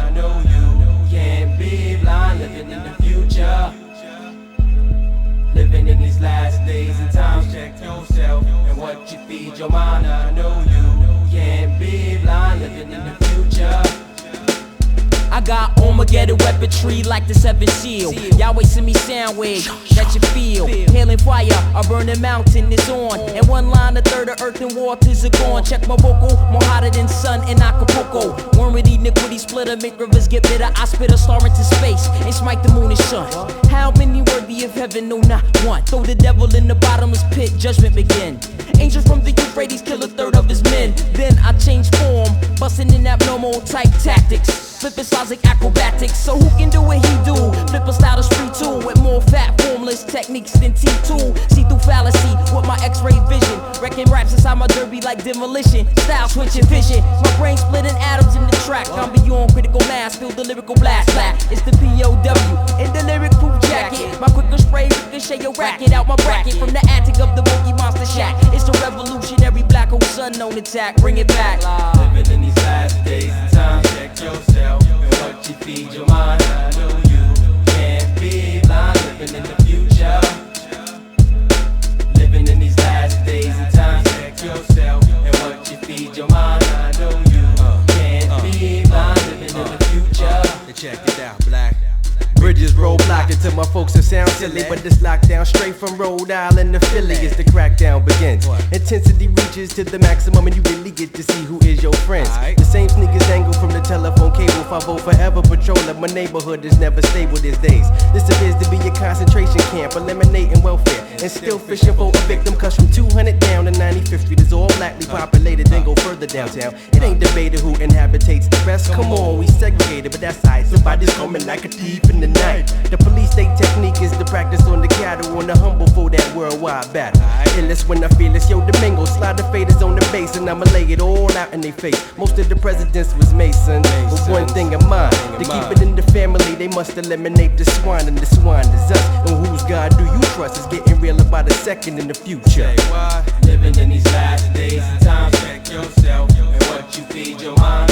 I know you can't be blind, living in the future. Living in these last days and times, check yourself and what you feed your mind. I know you can't be blind, living in the future. I got Armageddon weaponry like the 7th seal. Yahweh send me sound waves that you feel. Hailing fire, a burning mountain is on. And one line, a third of earth and waters are gone. Check my vocal, more hotter than sun in Acapulco. Worm with iniquity splitter, make rivers get bitter. I spit a star into space and smite the moon and sun. How many worthy of heaven? No, not one. Throw the devil in the bottomless pit, judgment begin. Angel from the Euphrates kill a third of his men. Then I change form, busting in abnormal type tactics. Flipping styles like acrobatics, so who can do what he do? Flip a style is free too, with more fat formless techniques than T2. See through fallacy with my x-ray vision. Wrecking raps inside my derby like demolition. Style switching vision, my brain splitting atoms in the track. I'm beyond critical mass, feel the lyrical blast. It's the POW in the lyric proof jacket. My quicker spray ricochet your racket out my bracket from the attic of the Boogiemonsters shack. It's the revolutionary black hole sun on attack. Bring it back. Living in these last days and times, check yourself and what you feed your mind. I know you can't be blind, living in the future. Living in these last days and times, check yourself and what you feed your mind. I know you can't be blind, living in the future. Check it out, black. Bridges roadblocked until my folks will sound silly, but this lockdown straight from Rhode Island to Philly as the crackdown begins. Intensity reaches to the maximum and you really get to see who is your friends. The same sneakers angle from the telephone cable. 5-0 forever patrolling. My neighborhood is never stable these days. This appears to be a concentration camp, eliminating welfare and still fishing for a victim. Cause from 200 down to 95th Street is all blackly populated, then go further downtown. It ain't debated who inhabitates the rest. Come on, we segregated, but that's alright. Somebody's coming like a thief in the night. The police state technique is the practice on the cattle, on the humble for that worldwide battle. Illest when I feel it's yo Domingo, slide the faders on the base and I'ma lay it all out in their face. Most of the presidents was Masons, but one thing in mind, to keep it in the family they must eliminate the swine, and the swine is us. And whose God do you trust? It's getting real about a second in the future. Living in these last days and times, check yourself and what you feed your mind.